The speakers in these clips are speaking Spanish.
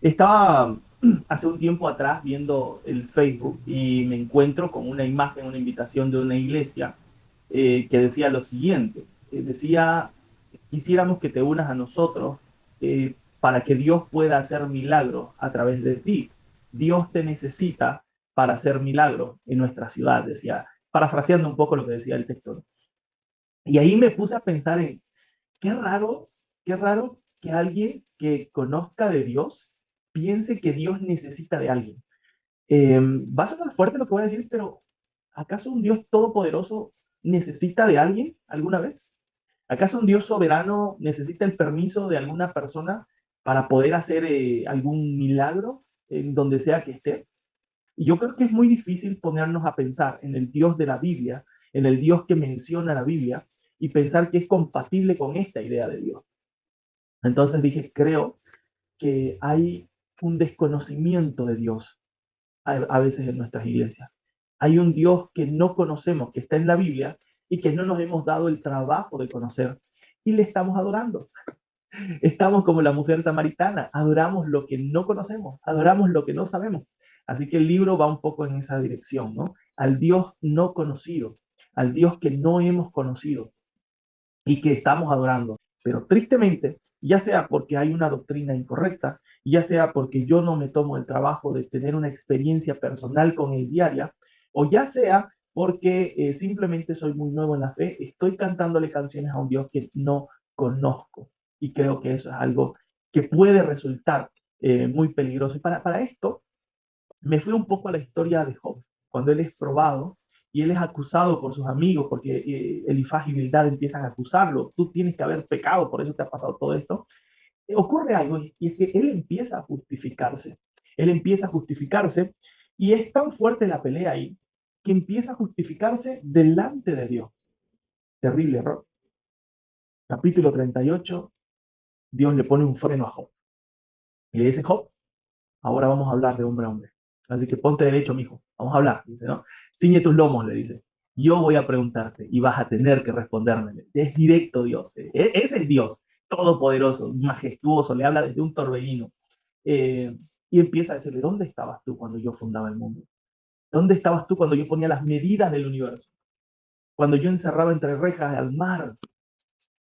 Estaba hace un tiempo atrás viendo el Facebook y me encuentro con una imagen, una invitación de una iglesia que decía lo siguiente. Decía, quisiéramos que te unas a nosotros para que Dios pueda hacer milagros a través de ti. Dios te necesita para hacer milagros en nuestra ciudad, decía, parafraseando un poco lo que decía el texto. Y ahí me puse a pensar en, qué raro, qué raro que alguien que conozca de Dios piense que Dios necesita de alguien. Va a sonar fuerte lo que voy a decir, pero ¿acaso un Dios todopoderoso necesita de alguien alguna vez? ¿Acaso un Dios soberano necesita el permiso de alguna persona para poder hacer algún milagro en donde sea que esté? Y yo creo que es muy difícil ponernos a pensar en el Dios de la Biblia, en el Dios que menciona la Biblia, y pensar que es compatible con esta idea de Dios. Entonces dije, creo que hay un desconocimiento de Dios a veces en nuestras iglesias. Hay un Dios que no conocemos, que está en la Biblia y que no nos hemos dado el trabajo de conocer y le estamos adorando. Estamos como la mujer samaritana, adoramos lo que no conocemos, adoramos lo que no sabemos. Así que el libro va un poco en esa dirección, ¿no? Al Dios no conocido, al Dios que no hemos conocido y que estamos adorando. Pero tristemente, ya sea porque hay una doctrina incorrecta, ya sea porque yo no me tomo el trabajo de tener una experiencia personal con el diaria, o ya sea porque simplemente soy muy nuevo en la fe, estoy cantándole canciones a un Dios que no conozco. Y creo que eso es algo que puede resultar muy peligroso. Y para esto, me fui un poco a la historia de Job, cuando él es probado y él es acusado por sus amigos, porque Elifaz y Bildad empiezan a acusarlo, tú tienes que haber pecado, por eso te ha pasado todo esto. Ocurre algo y es que él empieza a justificarse, él empieza a justificarse y es tan fuerte la pelea ahí que empieza a justificarse delante de Dios. Terrible error. Capítulo 38, Dios le pone un freno a Job y le dice, Job, ahora vamos a hablar de hombre a hombre. Así que ponte derecho, mijo. Vamos a hablar, dice, ¿no? Ciñe tus lomos, le dice. Yo voy a preguntarte y vas a tener que responderme. Es directo Dios. Ese es Dios, todopoderoso, majestuoso. Le habla desde un torbellino. Eh, y empieza a decirle, ¿dónde estabas tú cuando yo fundaba el mundo? ¿Dónde estabas tú cuando yo ponía las medidas del universo? Cuando yo encerraba entre rejas al mar.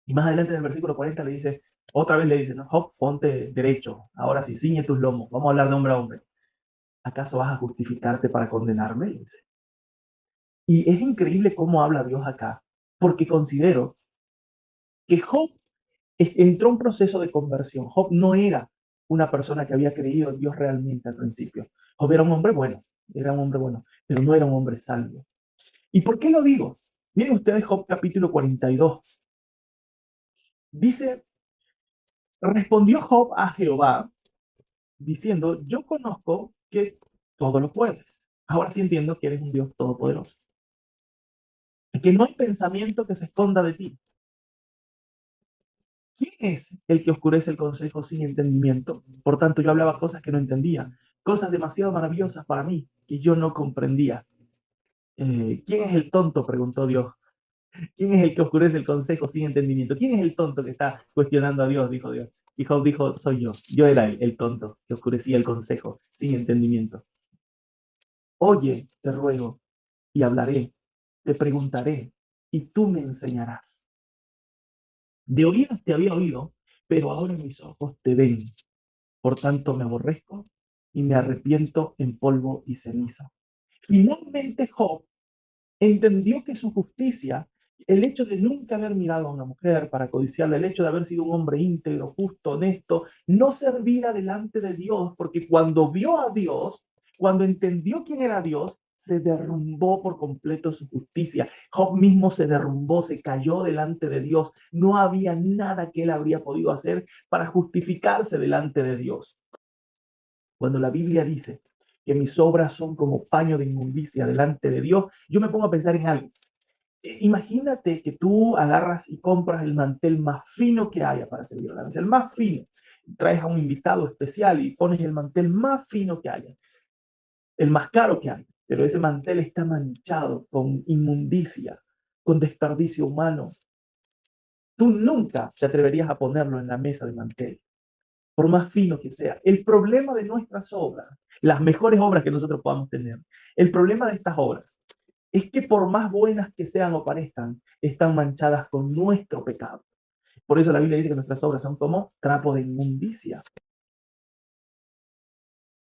Y más adelante en el versículo 40 le dice, otra vez le dice, no, Job, ponte derecho. Ahora sí, ciñe tus lomos. Vamos a hablar de hombre a hombre. ¿Acaso vas a justificarte para condenarme? Dice. Y es increíble cómo habla Dios acá, porque considero que Job entró en un proceso de conversión. Job no era una persona que había creído en Dios realmente al principio. Job era un hombre bueno, pero no era un hombre salvo. ¿Y por qué lo digo? Miren ustedes Job capítulo 42. Dice, respondió Job a Jehová diciendo, yo conozco que todo lo puedes. Ahora sí entiendo que eres un Dios todopoderoso. Que no hay pensamiento que se esconda de ti. ¿Quién es el que oscurece el consejo sin entendimiento? Por tanto, yo hablaba cosas que no entendía, cosas demasiado maravillosas para mí que yo no comprendía. ¿Quién es el tonto? Preguntó Dios. ¿Quién es el que oscurece el consejo sin entendimiento? ¿Quién es el tonto que está cuestionando a Dios? Dijo Dios. Y Job dijo, soy yo. Yo era el tonto que oscurecía el consejo sin entendimiento. Oye, te ruego, y hablaré, te preguntaré, y tú me enseñarás. De oídas te había oído, pero ahora mis ojos te ven. Por tanto, me aborrezco y me arrepiento en polvo y ceniza. Finalmente, Job entendió que su justicia, el hecho de nunca haber mirado a una mujer para codiciarla, el hecho de haber sido un hombre íntegro, justo, honesto, no servía delante de Dios, porque cuando vio a Dios, cuando entendió quién era Dios, se derrumbó por completo su justicia. Job mismo se derrumbó, se cayó delante de Dios. No había nada que él habría podido hacer para justificarse delante de Dios. Cuando la Biblia dice que mis obras son como paño de inmundicia delante de Dios, yo me pongo a pensar en algo. Imagínate que tú agarras y compras el mantel más fino que haya para servir a la mesa, el más fino. Traes a un invitado especial y pones el mantel más fino que haya, el más caro que haya, pero ese mantel está manchado con inmundicia, con desperdicio humano. Tú nunca te atreverías a ponerlo en la mesa de mantel, por más fino que sea. El problema de nuestras obras, las mejores obras que nosotros podamos tener, el problema de estas obras es que por más buenas que sean o parezcan, están manchadas con nuestro pecado. Por eso la Biblia dice que nuestras obras son como trapo de inmundicia.